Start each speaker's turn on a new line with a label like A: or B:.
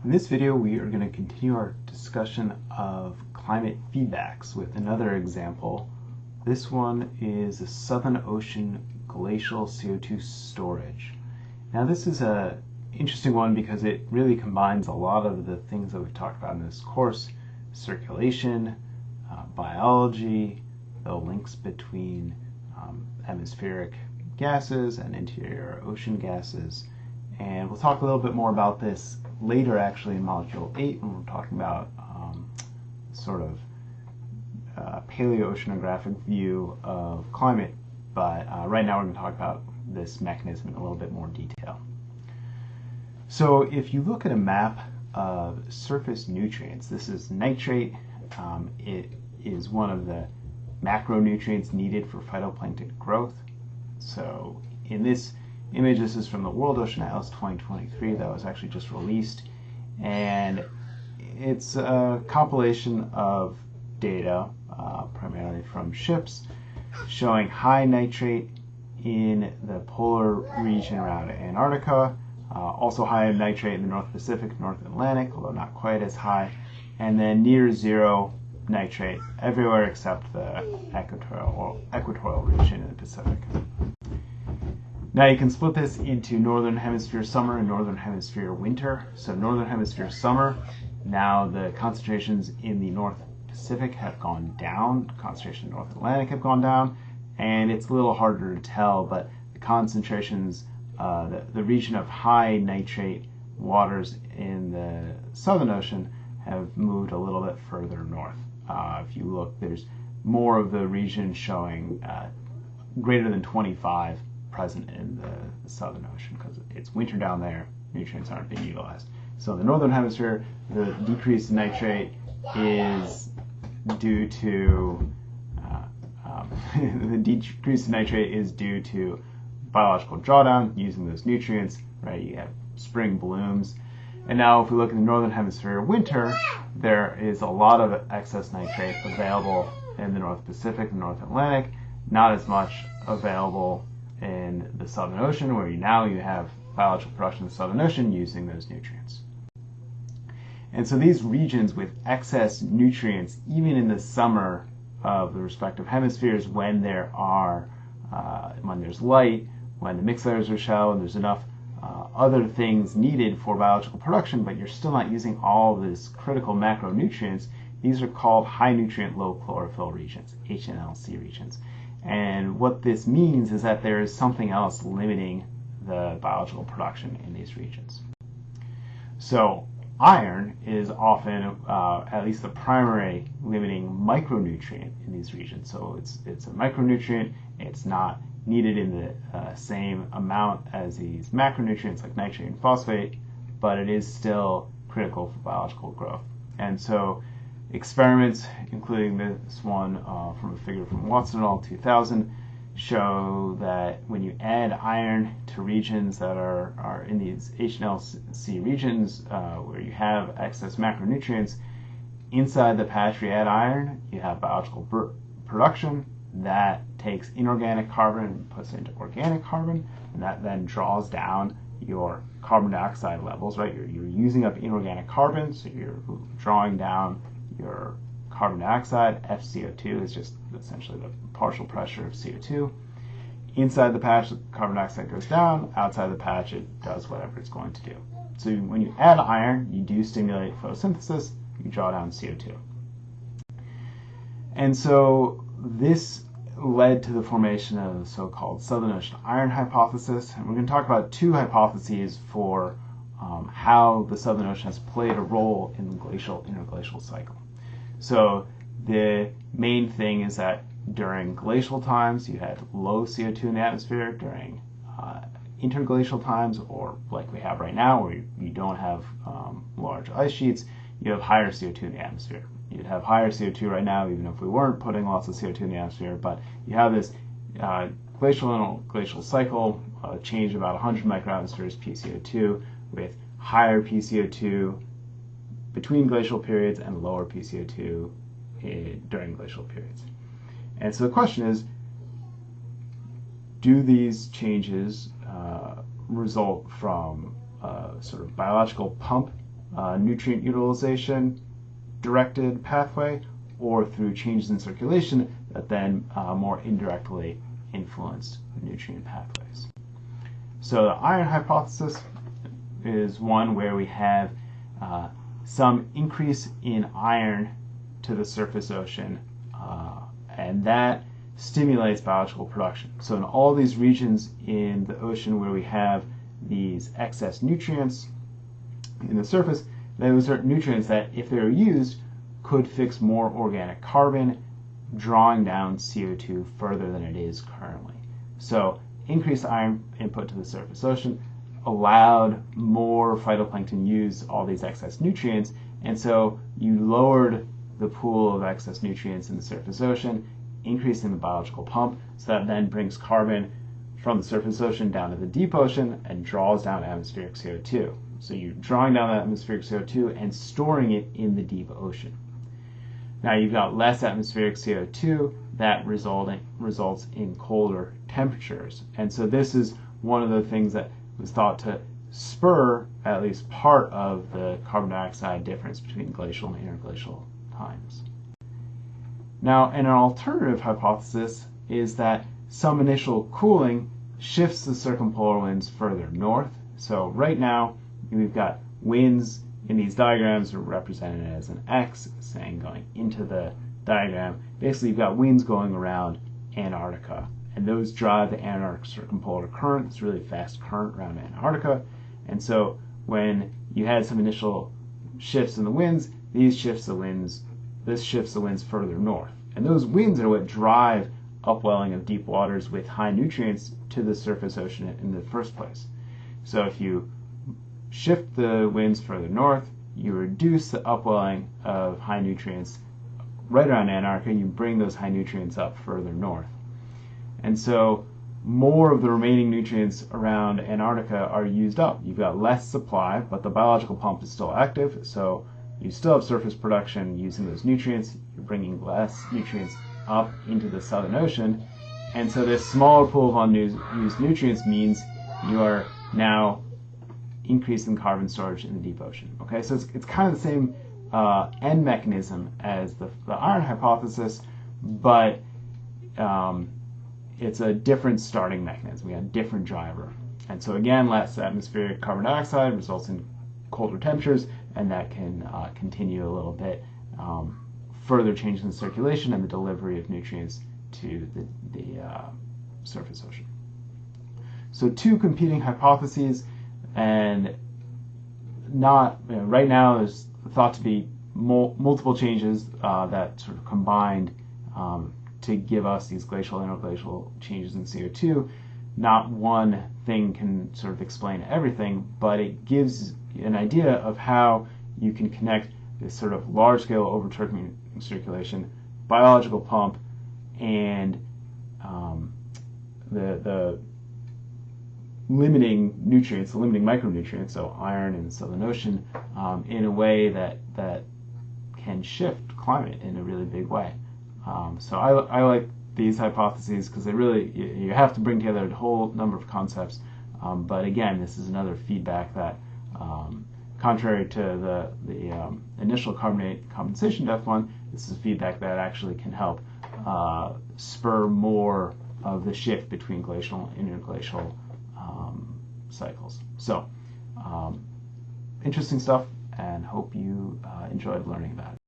A: In this video, we are going to continue our discussion of climate feedbacks with another example. This one is the Southern Ocean glacial CO2 storage. Now, this is an interesting one because it really combines a lot of the things that we've talked about in this course: circulation, biology, the links between atmospheric gases and interior ocean gases. And we'll talk a little bit more about this later, actually, in Module 8, when we're talking about sort of paleoceanographic view of climate. But right now we're going to talk about this mechanism in a little bit more detail. So if you look at a map of surface nutrients, this is nitrate. It is one of the macronutrients needed for phytoplankton growth. So in this image, this is from the World Ocean Atlas 2023 that was actually just released, and it's a compilation of data primarily from ships showing high nitrate in the polar region around Antarctica, also high nitrate in the North Pacific, North Atlantic, although not quite as high, and then near zero nitrate everywhere except the equatorial region in the Pacific. Now you can split this into Northern Hemisphere summer and Northern Hemisphere winter. So Northern Hemisphere summer, now the concentrations in the North Pacific have gone down, concentrations in the North Atlantic have gone down, and it's a little harder to tell, but the concentrations, the region of high nitrate waters in the Southern Ocean have moved a little bit further north. If you look, there's more of the region showing greater than 25 present in the Southern Ocean because it's winter down there, nutrients aren't being utilized. So in the Northern Hemisphere, the decreased nitrate is due to biological drawdown using those nutrients, right? You have spring blooms. And now if we look at the Northern Hemisphere winter, there is a lot of excess nitrate available in the North Pacific and North Atlantic, not as much available in the Southern Ocean, where you have biological production in the Southern Ocean using those nutrients. And so these regions with excess nutrients, even in the summer of the respective hemispheres, when there's light, when the mixed layers are shallow, and there's enough other things needed for biological production, but you're still not using all of these critical macronutrients, these are called high nutrient low chlorophyll regions, HNLC regions. And what this means is that there is something else limiting the biological production in these regions. So iron is often at least the primary limiting micronutrient in these regions. So it's a micronutrient. It's not needed in the same amount as these macronutrients like nitrate and phosphate, but it is still critical for biological growth. And so experiments, including this one from a figure from Watson et al. 2000, show that when you add iron to regions that are in these HNLC regions where you have excess macronutrients, inside the patch where you add iron, you have biological production that takes inorganic carbon and puts it into organic carbon, and that then draws down your carbon dioxide levels, right? You're using up inorganic carbon, so you're drawing down your carbon dioxide. FCO2 is just essentially the partial pressure of CO2. Inside the patch, the carbon dioxide goes down. Outside the patch, it does whatever it's going to do. So when you add iron, you do stimulate photosynthesis. You draw down CO2. And so this led to the formation of the so-called Southern Ocean iron hypothesis. And we're going to talk about two hypotheses for how the Southern Ocean has played a role in the interglacial cycle. So the main thing is that during glacial times, you had low CO2 in the atmosphere. During interglacial times, or like we have right now, where you don't have large ice sheets, you have higher CO2 in the atmosphere. You'd have higher CO2 right now, even if we weren't putting lots of CO2 in the atmosphere, but you have this glacial cycle, change about 100 microatmospheres PCO2, with higher PCO2 between glacial periods and lower PCO2 during glacial periods. And so the question is, do these changes result from a sort of biological pump nutrient utilization directed pathway, or through changes in circulation that then more indirectly influence nutrient pathways. So the iron hypothesis is one where we have some increase in iron to the surface ocean, and that stimulates biological production. So in all these regions in the ocean where we have these excess nutrients in the surface, those are nutrients that, if they were used, could fix more organic carbon, drawing down CO2 further than it is currently. So increased iron input to the surface ocean allowed more phytoplankton use all these excess nutrients, and so you lowered the pool of excess nutrients in the surface ocean, increasing the biological pump, so that then brings carbon from the surface ocean down to the deep ocean and draws down atmospheric CO2. So you're drawing down that atmospheric CO2 and storing it in the deep ocean. Now you've got less atmospheric CO2 that results in colder temperatures. And so this is one of the things that was thought to spur at least part of the carbon dioxide difference between glacial and interglacial times. Now, an alternative hypothesis is that some initial cooling shifts the circumpolar winds further north. So right now, we've got winds in these diagrams are represented as an X, saying going into the diagram. Basically, you've got winds going around Antarctica, and those drive the Antarctic circumpolar current. It's a really fast current around Antarctica. And so when you had some initial shifts in the winds, this shifts the winds further north. And those winds are what drive upwelling of deep waters with high nutrients to the surface ocean in the first place. So if you shift the winds further north, you reduce the upwelling of high nutrients right around Antarctica, and you bring those high nutrients up further north. And so more of the remaining nutrients around Antarctica are used up. You've got less supply, but the biological pump is still active, so you still have surface production using those nutrients. You're bringing less nutrients up into the Southern Ocean, and so this smaller pool of unused nutrients means you are now increasing carbon storage in the deep ocean. Okay, so it's kind of the same end mechanism as the iron hypothesis, but it's a different starting mechanism. We got a different driver. And so again, less atmospheric carbon dioxide results in colder temperatures, and that can continue a little bit, further changes in circulation and the delivery of nutrients to the surface ocean. So two competing hypotheses, and right now there's thought to be multiple changes that sort of combined to give us these glacial and interglacial changes in CO2. Not one thing can sort of explain everything, but it gives an idea of how you can connect this sort of large-scale overturning circulation, biological pump, and the limiting nutrients, the limiting micronutrients, so iron in the Southern Ocean, in a way that can shift climate in a really big way. So I like these hypotheses because they really, you have to bring together a whole number of concepts. But again, this is another feedback that, contrary to the initial carbonate compensation depth one, this is feedback that actually can help spur more of the shift between glacial and interglacial cycles. So, interesting stuff, and hope you enjoyed learning about it.